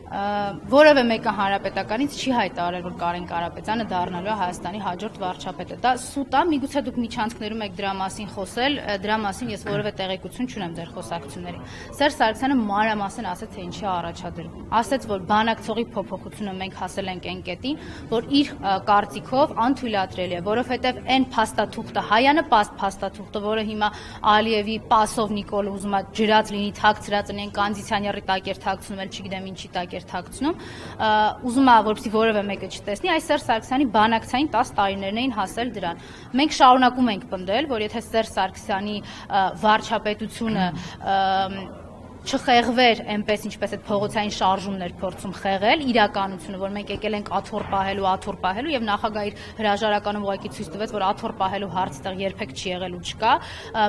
Որևէ մեկը հանրապետականից չի հայտարարել, որ Կարեն Կարապետյանը դառնալու է Հայաստանի հաջորդ վարչապետը։ Դա սուտ է, միգուցե դուք միջանցքներում եք դրա մասին խոսել, դրա մասին ես որևէ տեղեկություն չունեմ ձեր խոսակցություններին։ Սերժ Սարգսյանը մանրամասն ասեց, թե ինչի է առաջադրվում։ Ասեց, որ բանակցողի փոփոխությունը մենք հասել ենք այն կետին, որ իր կարծիքով անթույլատրելի է, որովհետև այն փաստաթուղթը, հայանպաստ փաստաթուղթը, որը հիմա Ալիևի պասով Նիկոլը ուզում է ջրած լինի, թաքցրած լինի, Կանդիցյանյարի տակ էր թաքցնում, էլ չգիտեմ ինչի տակ թաքցնում, ուզում է, որպեսզի որևէ մեկը չտեսնի, այս Սերժ Սարգսյանի բանակցային 10 տարիներն էին հասել դրան։ Մենք շարունակում ենք պնդել, որ եթե Սերժ Սարգսյանի վարչապետությունը չխեղվեր այնպես ինչպես այդ փողոցային շարժումներ փորձում խեղել իրականությունը, որ մենք եկել ենք աթոռ պահելու եւ նախագահի հրաժարականում ուղղակի ցույց տվեց, որ աթոռ պահելու հարց այդտեղ երբեք չի եղել ու չկա,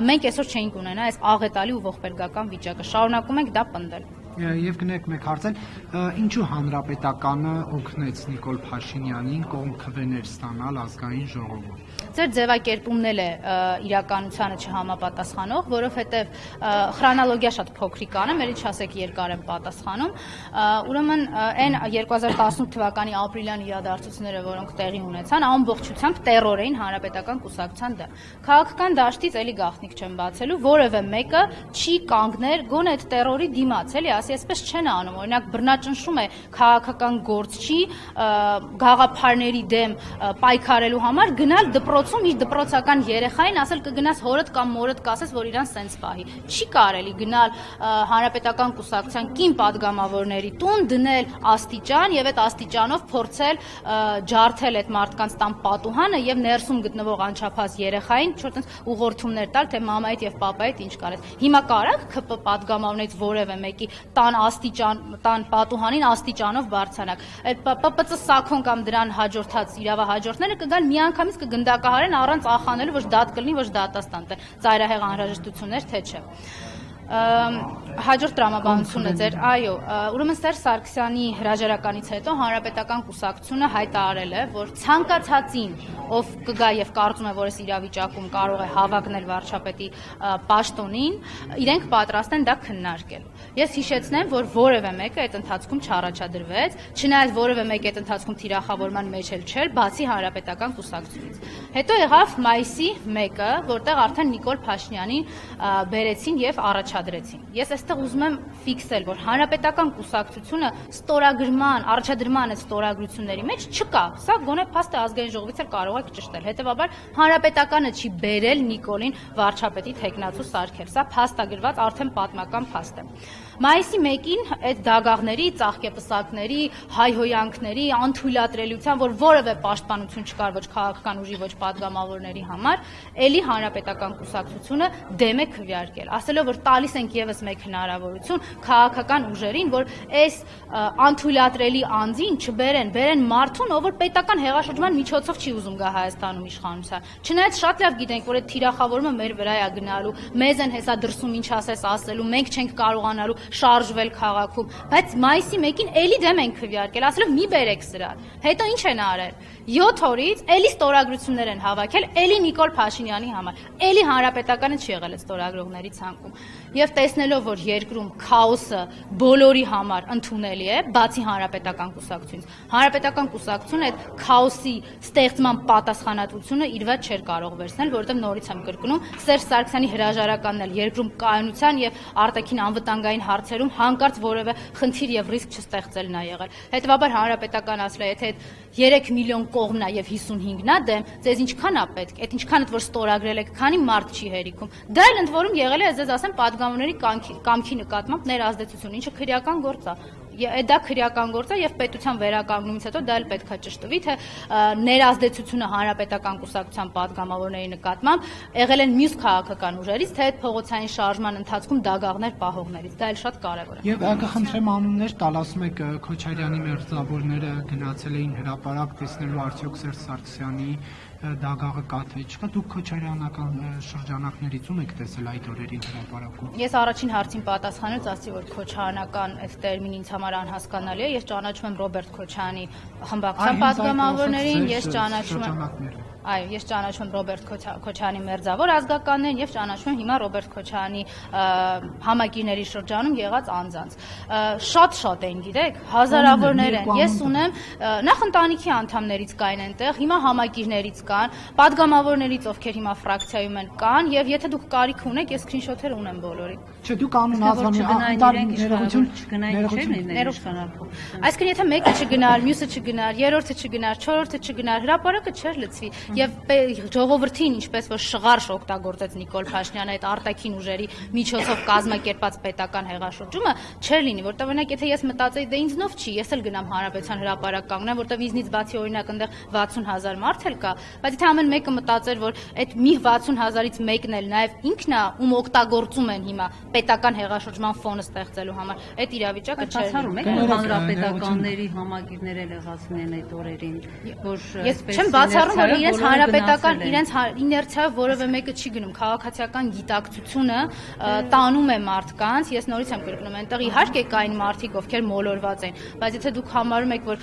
մենք այսօր չէինք ունենա այս աղետալի ու ողբերգական վիճակը, շարունակում ենք դա պնդել։ Եվ գնեք մեկ հարցել, ինչու հանրապետականը օգնեց Նիկոլ Փաշինյանին կողմքվեներ ստանալ ազգային ժողովում։ Ձեր ձևակերպումն էլ է իրականությանը չհամապատասխանող, որովհետև խրոնոլոգիա շատ փոքրիկ անեմ, ելի չասեք երկար եմ պատասխանում, ուրեմն այն 2018 թվականի ապրիլյան իրադարձությունները, որոնք տեղի ունեցան, ամբողջությամբ տերոր էին հանրապետական կուսակցության դեմ։ Քաղաքական դաշտից էլի գաղտնիք չեմ բացելու, որևէ մեկը չի կանգներ գոնե այդ տերորի դիմաց, էլի այսպես չեն անում, օրինակ բռնաճնշում է քաղաքական գործչի գաղափարների դեմ պայքարելու համար գնալ դպրոցում իր դպրոցական երեխային ասել կգնաս հորդ կամ մորդ կասես, որ իրան սենց պահի։ Չի կարելի գնալ հանրապետական կուսակցության կին падգամավորների տուն դնել աստիճան եւ այդ աստիճանով փորձել ջարդել այդ մարդկանց տան պատուհանը եւ ներսում գտնվող անչափահաս երեխային չորտենց ուղղորդումներ տալ, թե մամայիդ եւ պապայիդ ինչ կարես։ Հիմա կարաք ԿՊ падգամավորներից որևէ մեկի տան պատուհանին աստիճանով բարձրանակ։ Այդ ՊՊՑ սակոն կամ դրան հաջորդած իրավահաջորդները կգան միանգամից կգնդակահարեն առանց ախանելու, ոչ դատ կլինի, ոչ դատաստան, թե ծայրահեղ անհրաժեշտություններ, թե չէ։ Հաջորդ տրամաբանությունը ձեր, այո, ուրեմն Սերժ Սարգսյանի հրաժարականից հետո հանրապետական կուսակցությունը հայտարարել է, որ ցանկացածին, ով կգա եւ կարծում է, որ այս իրավիճակում կարող է հավակնել վարչապետի պաշտոնին, իրենք պատրաստ են դա քննարկել։ Ես հիշեցնեմ, որ որևէ մեկը այդ ընթացքում չառաջադրվեց, չնայած որևէ մեկը այդ ընթացքում թիրախավորման մեջ էլ չէր, բացի հանրապետական կուսակցությունից։ Հետո եղավ մայիսի 1-ը, որտեղ արդեն Նիկոլ Փաշինյանին բերեցին եւ առաջադրեցին։ Ես այստեղ ուզում եմ ֆիքսել, որ հանրապետական կուսակցությունը առաջադրման այդ ստորագրությունների մեջ չկա։ Սա գոնե փաստ է ազգային ժողովից էլ կարող եք ճշտել։ Հետևաբար հանրապետականը չի բերել Նիկոլին վարչապետի թեկնածու սարքել։ Սա փաստագրված արդեն պատմական փաստ է։ Մայիսի 1-ին այդ դագաղների, ծաղկեպսակների, հայհոյանքների, անթույլատրելիության, որ որևէ պաշտպանություն չկար ոչ քաղաքական ուժի, ոչ падգամավորների համար, էլի հանրապետական կուսակցությունը դեմ է քվեարկել, ասելով, որ տալիս ենք եւս մեկ հնարավորություն քաղաքական ուժերին, որ այս անթույլատրելի անձին չբերեն մարդուն, ով որ պետական հեղաշրջման միջոցով չի ուզում գա Հայաստանում իշխանության։ Չնայած շատ լավ գիտենք, որ այդ թիրախավորումը մեր վրա է գնալու, մեզ են հեսա դրսում ինչ ասես ասելու, մենք չենք կարողանալու շարժվել քաղաքում, բայց մայիսի 1-ին էլի դեմ են քվեարկել, ասելով մի բերեք սրան։ Հետո ինչ են արել։ 7 օրից էլի ստորագրություններ են հավաքել, էլի Նիկոլ Փաշինյանի համար, էլի հանրապետականը չի եղել այդ ստորագրողների ցանկում։ Եվ տեսնելով, որ երկրում քաոսը բոլորի համար ընդունելի է, բացի հանրապետական կուսակցությունից, հանրապետական կուսակցությունը այդ քաոսի ստեղծման պատասխանատվությունը իր վրա չէր կարող վերցնել, որովհետև նորից եմ կրկնում, Սերժ Սարգսյանի հրաժարականն էլ երկրում կայունության եւ արտաքին անվտանգային հարցերում հանկարծ որևէ խնդիր եւ ռիսկ չստեղծելն է եղել։ Հետևաբար հանրապետական ասել է, եթե 3 միլիոն կողմն է եւ 55-ն է դեմ, ձեզ ինչքան է պետք, այդ ինչքան որ ստորագրել եք, քանի մարդ չի հերիքում։ Դա էլ ընդ որում եղել է, ես ասեմ, падգամավորների կամքի նկատմամբ ներազդեցություն, ինչը քրեական գործ է։ Դա քրեական գործ է եւ պետության վերականգնումից հետո դա էլ պետք է ճշտվի, թե ներազդեցությունը հանրապետական կուսակցության падգամավորների նկատմամբ եղել են մյուս քաղաքական ուժերից, թե այդ փողոցային շարժման ընթացքում դագաղներ պահողներից։ Դա էլ շատ կարեւոր է։ Եվ կխնդրեմ անուններ տալ, ասում եք Քոչարյանի մերձավորները գնացել էին հրապարակ տեսնելու արդյոք Սերժ Սարգսյանի դագաղը կա թե չկա, դուք քոչարյանական շրջանակներից ում եք տեսել այդ օրերին հրապարակում։ Ես առաջին հարցին պատասխանելուց ասացի, որ քոչարանական այդ տերմինը ինձ համար անհասկանալի է։ Ես ճանաչում եմ Ռոբերտ Քոչարյանի խմբակցության падգամավորներին, ես ճանաչում եմ Այո, ես ճանաչում եմ Ռոբերտ Քոչարյանի մերձավոր ազգականներին եւ ճանաչում եմ հիմա Ռոբերտ Քոչարյանի համակիրների շրջանում եղած անձանց։ Շատ են, գիտեք, հազարավորներ են։ Ես ունեմ նախ ընտանիքի անդամներից կային այնտեղ, հիմա համակիրներից կան, падգամավորներից, ովքեր հիմա ֆրակցիայում են, կան եւ եթե դուք կարիք ունեք, ես սկրինշոթեր ունեմ բոլորի։ Չէ, դուք անուն Այսինքն եթե մեկը չգնար, մյուսը չգնար, երրորդը չգնար, չորրորդը չգնար, հրապարակը չէր լցվի։ եւ ժողովրդին ինչպես որ շղարշ օգտագործեց Նիկոլ Փաշինյանը այդ արտաքին ուժերի միջոցով կազմակերպած պետական հեղաշրջումը չէր լինի, որտեղ օրինակ եթե ես մտածեի դե ինձնով չի, ես էլ գնամ Հանրապետության հրապարակ կանգնեմ, որտեղ ինձնից բացի օրինակ այնտեղ 60,000 մարդ էլ կա, բայց եթե ամեն մեկը մտածեր որ այդ մի 60,000-ից մեկն էլ նաեւ ինքն է ում օգտագործում են հիմա պետական հեղաշրջման ֆոնը ստեղծելու համար, այդ իրավիճակը չէր լինի։ Հանրապետականների համագիրները լեղացին են այդ օրերին, որ ես չեմ բացառում որ իրենց հանրապետական իրենց իներցիայով որևէ մեկը չի գնում, քաղաքացիական գիտակցությունը տանում է մարդկանց, ես նորից եմ կրկնում, այնտեղ իհարկե կային մարդիկ, ովքեր մոլորված են, բայց եթե դուք համարում եք, որ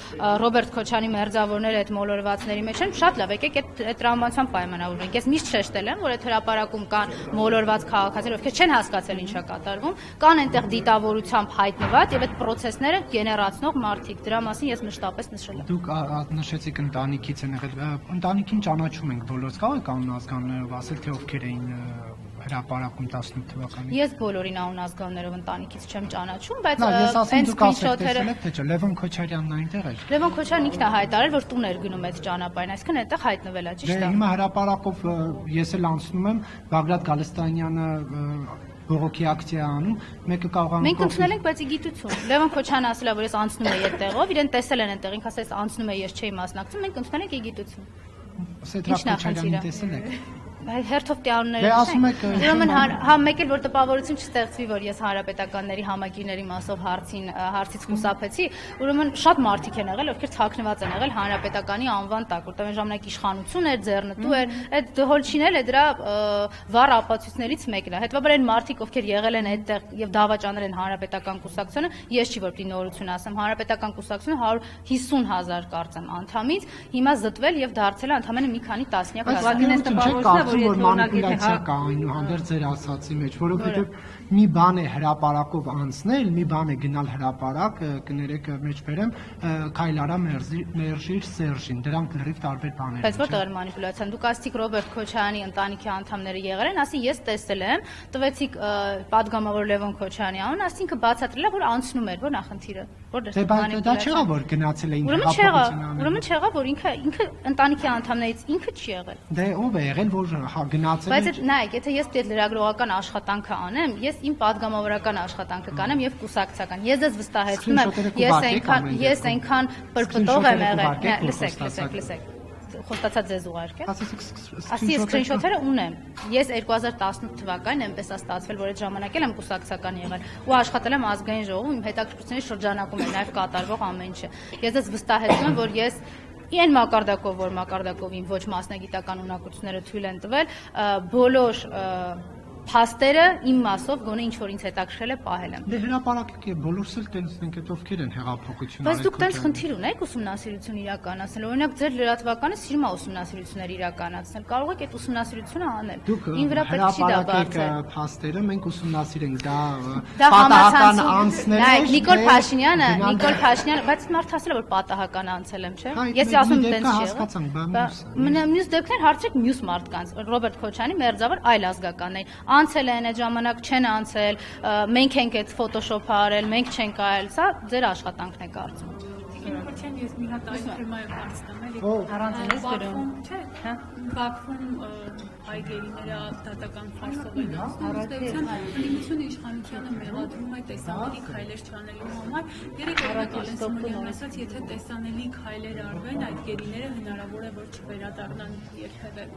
Ռոբերտ Քոչյանի մերձավորները այդ մոլորվածների մեջ են, շատ լավ, եկեք այդ տրամաբանությամբ պայմանավորվենք։ Ես միշտ շեշտել եմ, որ այդ հրապարակում կան մոլորված քաղաքացիներ, ովքեր չեն հասկացել ինչ է կատարվում, կան այնտեղ դիտավորությամբ հայտնված եւ այդ պրոցեսները գեներացնող մարդիկ։ Դրա մասին ես մշտապես նշել եմ։ Դուք նշեցիք ընտանիքից են եղել, ընտանիքին ճանաչում ենք բոլորս, կարող եք անուն-ազգաններով ասել, թե ովքեր էին հրապարակում 18 թվականին։ Ես բոլորին անուն-ազգաններով ընտանիքից չեմ ճանաչում, բայց այս սկրինշոթերը թե չէ, Լևոն Քոչարյանն այնտեղ էր։ Լևոն Քոչարյանն ինքն է հայտարարել, որ տուն էր գնում այդ ճանապարհին, այսինքն այդտեղ հայտնվել է, ճիշտ է։ Հիմա հրապարակով ես էլ անցնում եմ, Բագրատ Գալստանյանը բողոքի ակցիա անում, մեկը կարող է Մենք ընդունել ենք, բայց ի գիտություն։ Լևոն Քոչյանը ասել է, որ ես անցնում եմ այդտեղով, իրեն տեսել են այնտեղ, ինքը ասել է անցնում է, ես չէի մասնակցում, մենք ընդունել ենք ի գիտություն։ Սեդրակ Քոչարյանին տեսել եք։ Հերթով տիարները ուրեմն մեկ էլ որ տպավորություն չստեղծվի որ ես հանրապետականների համագիրների մասով հարցից խուսափեցի ուրեմն շատ մարդիկ են եղել ովքեր թաքնված են եղել հանրապետականի անվան տակ որտեղ այն ժամանակ իշխանություն էր ձեռնտու էր այդ դհոլչին էլ է դրա վառ ապացույցներից մեկն է հետևաբար այն մարդիկ ովքեր եղել են այդտեղ եւ դավաճանել են հանրապետական կուսակցությունը ես չի որ նորություն ասեմ հանրապետական կուսակցությունը 150,000 կարծեմ անդամից հիմա զտվել եւ դարձել է ընդամենը մի քանի տասնյակ որ մանիպուլյացիա կա այնուհանդերձ ձեր ասացի մեջ, որովհետև մի բան է հրապարակով անցնել, մի բան է գնալ հրապարակ, կներեք մեջ բերեմ, Քայլարա Մերժիր Սերժին, դրանք լրիվ տարբեր բաներ են։ Բայց որտեղ էր մանիպուլյացիան։ Դուք ասացիք Ռոբերտ Քոչյանի ընտանիքի անդամները եղել են, ասի ես տեսել եմ, տվեցիք падգամավոր Լևոն Քոչյանի անուն, ասի ինքը բացատրել է, որ անցնում էր, որ նախնդիրը, որտեղ դա չեղավ որ գնացել էին հապողության։ Ուրեմն չեղավ որ ինքը ընտանիքի անդամներից ինքը չի եղել։ Դե ով է եղել որ գնացել է։ Բայց նայեք, եթե ես դեռ լրագրողական աշխատանքը անեմ, ես իմ падգամավորական աշխատանքը կանեմ եւ կուսակցական։ Ես ձեզ վստահեցնում եմ, ես այնքան պրպտող եմ եղել։ Լսեք։ Խոստացած ձեզ ուղարկեմ։ Ասի ես սկրինշոթերը ունեմ։ Ես 2018 թվականին այնպես է ստացվել, որ այդ ժամանակ էլ եմ կուսակցական եղել ու աշխատել եմ ազգային ժողովում, իմ հետաքրքրությունների շրջանակում է նաև կատարվող ամեն ինչը։ Ես ձեզ վստահեցնում եմ, որ ես Այն մակարդակով, որ մակարդակով իմ ոչ մասնագիտական ունակությունները թույլ են տվել, բոլոր փաստերը իմ մասով գոնե ինչ որ ինձ հետաքրքրել է պահել եմ։ Դե հրապարակեք եւ բոլորս էլ տենցնենք այդ ովքեր են հեղափոխություն արել։ Բայց դուք տենց խնդիր ունեք ուսումնասիրություն իրականացնել։ Օրինակ ձեր լրատվականը սիրում է ուսումնասիրություններ իրականացնել։ Կարող եք այդ ուսումնասիրությունը անել։ Ին վրա պետք չի դա բարձր։ Փաստերը մենք ուսումնասիրենք դա պատահական անցնել է։ Նիկոլ Փաշինյանը, բայց մարդ ասել է որ պատահական անցել եմ, չէ՞։ Ես ասում եմ տենց չէ։ Մյուս դեպքեր հարցրեք մյուս մարդկանց։ Ռոբերտ Քոչյանի մերձավոր այլ ազգականներ անցել են այդ ժամանակ չեն անցել, մենք ենք այդ ֆոտոշոփը արել, մենք չենք արել, սա ձեր աշխատանքն է կարծում։ Քոչյան ես մի հատ այն թեմայով հարցնեմ, էլի առանց ես գրում, չէ՞, Բաքվում հայ գերիները դատական ֆարսով են անցնում, ընդդիմությունը իշխանությանը մեղադրում է տեսանելի քայլեր չանելու համար, երեք օրինակ Սիմոնյանն ասաց, եթե տեսանելի քայլեր արվեն, այդ գերիները հնարավոր է որ չվերադառնան երբևէ։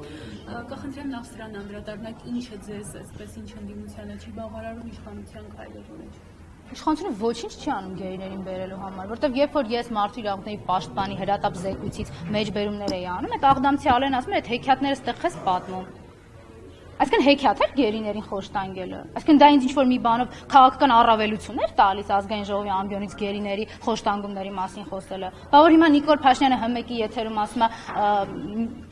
Կխնդրեմ նախ սրան անդրադառնալ, ինչը ձեզ այսպես ինչ ընդդիմությանը չի բավարարում իշխանության քայլերի մեջ։ Իշխանությունը ոչինչ չի անում գերիներին բերելու համար, որտեղ երբ որ ես մարդու իրավունքների պաշտպանի հրատապ զեկույցից մեջբերումներ էի անում, այդ աղդամցի Ալեն ասում է, այդ հեքիաթները ստեղ քեզ պատմում։ Այսինքն հեքիաթ էր գերիներին խոշտանգելը։ Այսինքն դա ինձ ինչ որ մի բանով քաղաքական առավելություններ տալիս ազգային ժողովի ամբիոնից գերիների խոշտանգումների մասին խոսելը։ Բա որ հիմա Նիկոլ Փաշինյանը հմեկի եթերում ասում է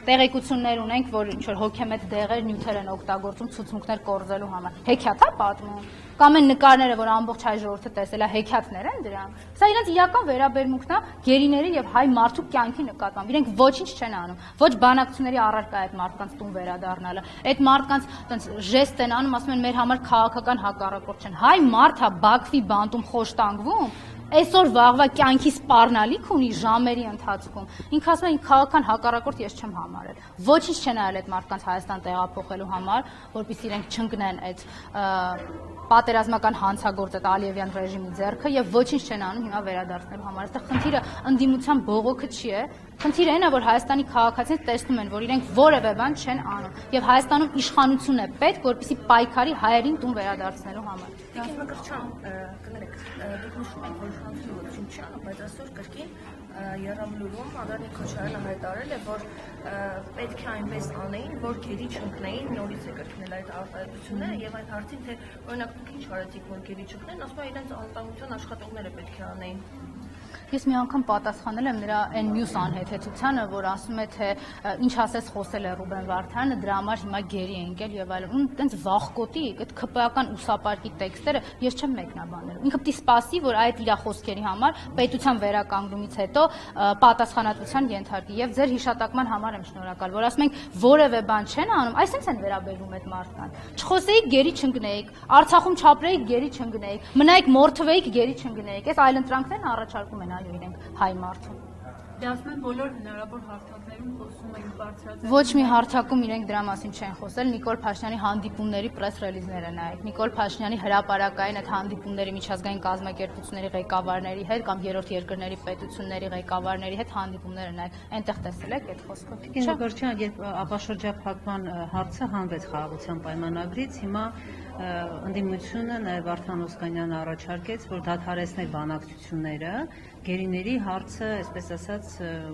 տեղեկություններ ունենք, որ ինչ որ հոգեմետ դեղեր նյութեր են օգտագործում ցուցմունքներ կորզելու համար։ Հեքիաթ է պատմում։ Կամ այն նկարները, որ ամբողջ հայ ժողովուրդը տեսել է, հեքիաթներ են դրանք։ Սա իրենց իրական վերաբերմունքն է գերիների եւ հայ մարդու կյանքի նկատմամբ։ Իրենք ոչինչ չեն անում։ Ոչ բանակցությունների առարկա է այդ մարդկանց տուն վերադառնալը։ Այդ մարդկանց տենց ժեստ են անում, ասում են մեր համար քաղաքական հակառակորդ չեն։ Հայ մարդը Բաքվի բանտում խոշտանգվում, այսօր վաղվա կյանքի սպառնալիք ունի ժամերի ընթացքում։ Ինքը ասում է ինքը քաղաքական հակառակորդ ես չեմ համարել։ Ոչինչ չեն արել այդ մարդկանց Հայաստան տեղափոխելու համար, որպեսզի իրենք չընկնեն այդ պատերազմական հանցագործ այդ Ալիևյան ռեժիմի ձեռքը եւ ոչինչ չեն անում հիմա վերադարձնելու համար։ Այստեղ խնդիրը ընդդիմության բողոքը չի է, խնդիրը այն է, որ Հայաստանի քաղաքացիները տեսնում են, որ իրենք որևէ բան չեն անում եւ Հայաստանում իշխանություն է պետք, որպեսզի պայքարի հայերին տուն վերադարձնելու համար։ Դասմակրչան կներեք, դուք նշում եք, որ իշխանությունը ոչինչ չի անում, բայց այսօր կրկին Եռամլուրում Անդրանիկ Քոչարյանը հայտարարել է, որ պետք է այնպես անեին, որ գերի չընկնեին, նորից է կրկնել այդ արտահայտությունները եւ այն հարցին, թե օրինակ դուք ինչ արեցիք, որ գերի չընկնեն, ասում է իրենց անվտանգության աշխատողները պետք է անեին։ Ես մի անգամ պատասխանել եմ նրա այն մյուս անհեթեթությանը, որ ասում է, թե ինչ ասես խոսել է Ռուբեն Վարդանը, դրա համար հիմա գերի է ընկել եւ այլն։ Տենց վախկոտի, այդ ԿՊԱ-ական ուսապարկի տեքստերը ես չեմ մեկնաբանել։ Ինքը պիտի սպասի, որ այդ իր խոսքերի համար պետության վերականգնումից հետո պատասխանատվության ենթարկի եւ ձեր հիշատակման համար եմ շնորհակալ, որ ասում ենք որևէ բան չեն անում, այսինքն են վերաբերվում այդ մարդկանց։ Չխոսեիք, գերի չընկնեիք, Արցախում չապրեիք, գերի չընկնեիք, մնայիք մորթվեիք, գերի չընկնեիք։ Այս այլընտրանքներն առաջարկում են այո իրենք հայ մարդուն։ Դե ասում են բոլոր հնարավոր հարթակներում խոսում են բարձրացնել։ Ոչ մի հարթակում իրենք դրա մասին չեն խոսել։ Նիկոլ Փաշինյանի հանդիպումների պրես ռելիզները նայեք։ Նիկոլ Փաշինյանի հրապարակային այդ հանդիպումների միջազգային կազմակերպությունների ղեկավարների հետ կամ երրորդ երկրների պետությունների ղեկավարների հետ հանդիպումները նայեք։ Այնտեղ տեսել եք այդ խոսքը։ Գորչյան, երբ ապաշրջափակման հարցը հանվեց խաղաղության պայմանագրից, հիմա ընդդիմությունը նաև Վարդան Օսկանյանը առաջարկեց, որ դադարեցնել բանակցությունները գերիների հարցը, այսպես ասած,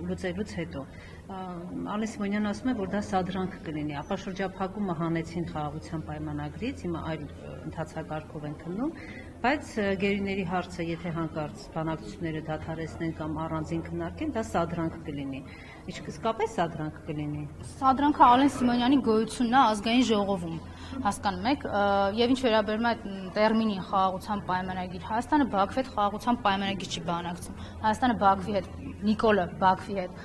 լուծելուց հետո։ Ալեն Սիմոնյանն ասում է, որ դա սադրանք կլինի։ Ապաշրջափակումը հանեցին խաղաղության պայմանագրից, հիմա այլ ընթացակարգով են քննում, բայց գերիների հարցը, եթե հանկարծ բանակցությունները դադարեցնեն կամ առանձին քննարկեն, դա սադրանք կլինի։ Իսկապես սադրանք կլինի։ Սադրանքը Ալեն Սիմոնյանի գոյությունն է ազգային ժողովում, հասկանում եք, եւ ինչ վերաբերում է տերմինին խաղաղության պայմանագիր, Հայաստանը Բաքվի հետ խաղաղության պայմանագիր չի բանակցում։ Հայաստանը Բաքվի հետ, Նիկոլը Բաքվի հետ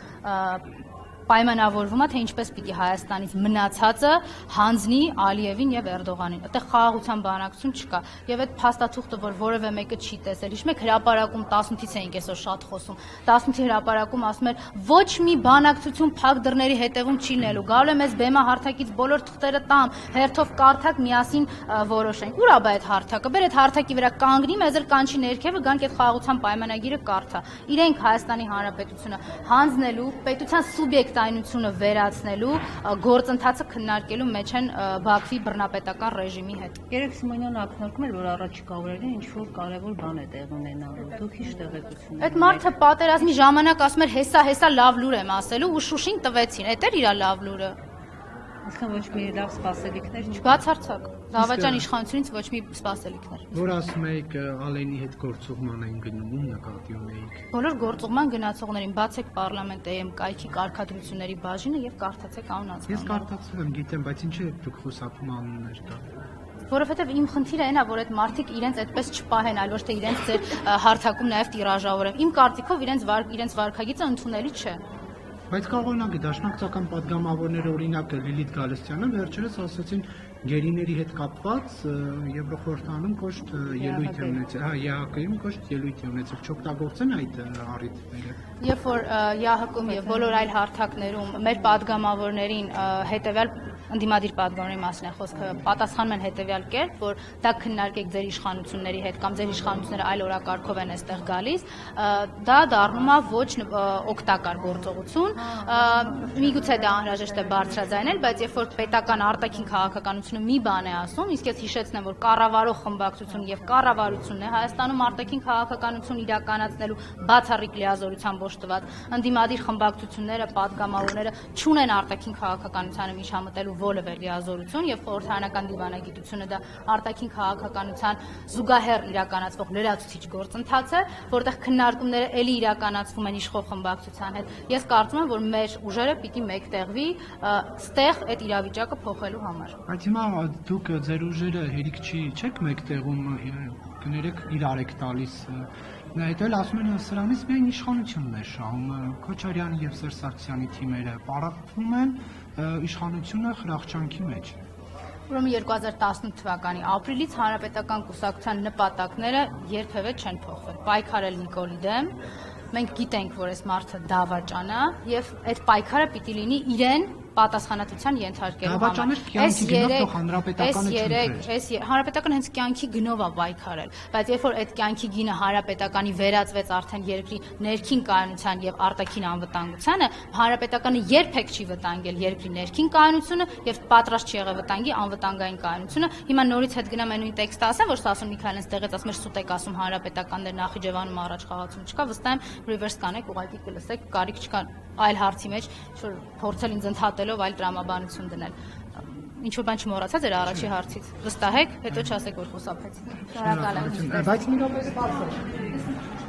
պայմանավորվում է, թե ինչպես պիտի Հայաստանից մնացածը հանձնի Ալիևին եւ Էրդողանին։ Այդտեղ խաղաղության բանակցություն չկա։ Եվ այդ փաստաթուղթը, որ որևէ մեկը չի տեսել, հիշում եք հրապարակում 18-ից էինք այսօր շատ խոսում։ 18-ի հրապարակում ասում էր ոչ մի բանակցություն փակ դռների հետևում չի լինելու։ Գալու եմ այս բեմա հարթակից բոլոր թղթերը տամ, հերթով կարդակ, միասին որոշենք։ Ուր է այդ հարթակը։ Բեր այդ հարթակի վրա կանգնի, մեզ էլ կանչի ներքևը, գանք այդ խաղաղության պայմանագիրը կարդա։ Իրենք Հայաստանի Հանրապետությունը հանձնելու, պետության սուբյեկտայնությունը վերացնելու գործընթացը քննարկելու մեջ են Բաքվի բռնապետական ռեժիմի հետ։ Երեք Սիմոնյանը ակնարկում էր, որ առաջիկա օրերին ինչ որ կարևոր բան է տեղ ունենալու։ Դուք ինչ տեղեկություն ունեք։ Այդ մարդը պատերազմի ժամանակ ասում էր հեսա լավ լուր եմ ասելու ու Շուշին տվեցին։ Էդ էր իր լավ լուրը։ Այսինքն ոչ մի լավ սպասելիքներ չկա։ Բացարձակ։ Դավաճան իշխանությունից ոչ մի սպասելիքներ։ Որ ասում եք Ալենի հետ գործողման են գնում, ում նկատի ունեիք։ Բոլոր գործողման գնացողներին բացեք պարլամենտային կայքի կարգադրությունների բաժինը եւ կարդացեք անունացումը։ Ես կարդացել եմ, գիտեմ, բայց ինչ է դուք խոսափում անուններ կա։ Որովհետեւ իմ խնդիրը այն է, որ այդ մարդիկ իրենց այդպես չպահեն, այլ ոչ թե իրենց ձեր հարթակում նաեւ տիրաժավորեն։ Իմ կարծիքով իրենց վարքագիծը ընդունելի չէ։ Բայց կարող օրինակ դաշնակցական падգամավորները օրինակ Լիլիթ Գալստյանը վերջերս ասացին գերիների հետ կապված Եվրոխորհրդանում կոշտ ելույթ է ունեցել, ԵԱՀԿ-ում կոշտ ելույթ է ունեցել, չօգտագործեն այդ առիթները։ Երբ որ ԵԱՀԿ-ում եւ բոլոր այլ հարթակներում մեր падգամավորներին հետեւյալ ընդդիմադիր падգամավորների մասին է խոսքը, պատասխանում են հետեւյալ կերպ, որ դա քննարկեք ձեր իշխանությունների հետ կամ ձեր իշխանությունները այլ օրակարգով են այստեղ գալիս, դա դառնում է ոչ օգտակար գործողություն, միգուցե դա անհրաժեշտ է բարձրաձայնել, բայց երբ որ պետական արտաքին քաղաքականությունը մի բան է ասում, իսկ ես հիշեցնեմ, որ կառավարող խմբակցություն եւ կառավարությունն է Հայաստանում արտաքին քաղաքականություն իրականացնելու բացառիկ լիազորությամբ օժտված, ընդդիմադիր խմբակցությունները, падգամավորները չունեն արտաքին քաղաքականությանը միջամտելու որևէ լիազորություն եւ խորհրդարանական դիվանագիտությունը դա արտաքին քաղաքականության զուգահեռ իրականացվող լրացուցիչ գործընթաց է, որտեղ քննարկումները ելի իրականացվում են իշխող խմբակցության հետ։ Ես կարծում եմ, որ մեր ուժերը պիտի մեկտեղվի ստեղ այդ իրավիճակը փոխելու համար։ Բայց հիմա դուք ձեր ուժերը հերիք չեք մեկտեղում, կներեք իրար եք տալիս։ Այդ էլ ասում են սրանից միայն իշխանությունն է շահում, Քոչարյանի եւ Սերժ Սարգսյանի թիմերը պարապվում են իշխանությունը խրախճանքի մեջ։ Ուրեմն 2018 թվականի ապրիլից հանրապետական կուսակցության նպատակները երբևէ չեն փոխվել։ Պայքարել Նիկոլի դեմ, մենք գիտենք, որ այս մարդը դավաճան է եւ այդ պայքարը պիտի լինի իրեն պատասխանատվության ենթարկելու Դավաճանը կյանքի գնով թող հանրապետականը չընտրի։ Հանրապետական հենց կյանքի գնով է պայքարել, բայց երբ որ այդ կյանքի գինը հանրապետականի վերածվեց արդեն երկրի ներքին կայունության եւ արտաքին անվտանգությանը, հանրապետականը երբեք չի վտանգել երկրի ներքին կայունությունը եւ պատրաստ չի եղել վտանգի անվտանգային կայունությունը։ Հիմա նորից հետ գնամ այն նույն տեքստը ասեմ, որ Սասուն Միքայելն ստեղեց, ասում էր սուտ եք ասում հանրապետականներ Նախիջևանում առաջ խաղացում չկա, վստահ եմ reverse կանեք, ուղղակի կլսեք, կարիք չկա այլ հարցի մեջ, որ փորձել ինձ ընդհատելով այլ տրամաբանություն դնել։ Ինչ որ բան չմոռացա ձեր առաջի հարցից։ Վստահեք, հետո չասեք որ խուսափեցի։ Շնորհակալ եմ։ Բայց մի րոպե սպասեք։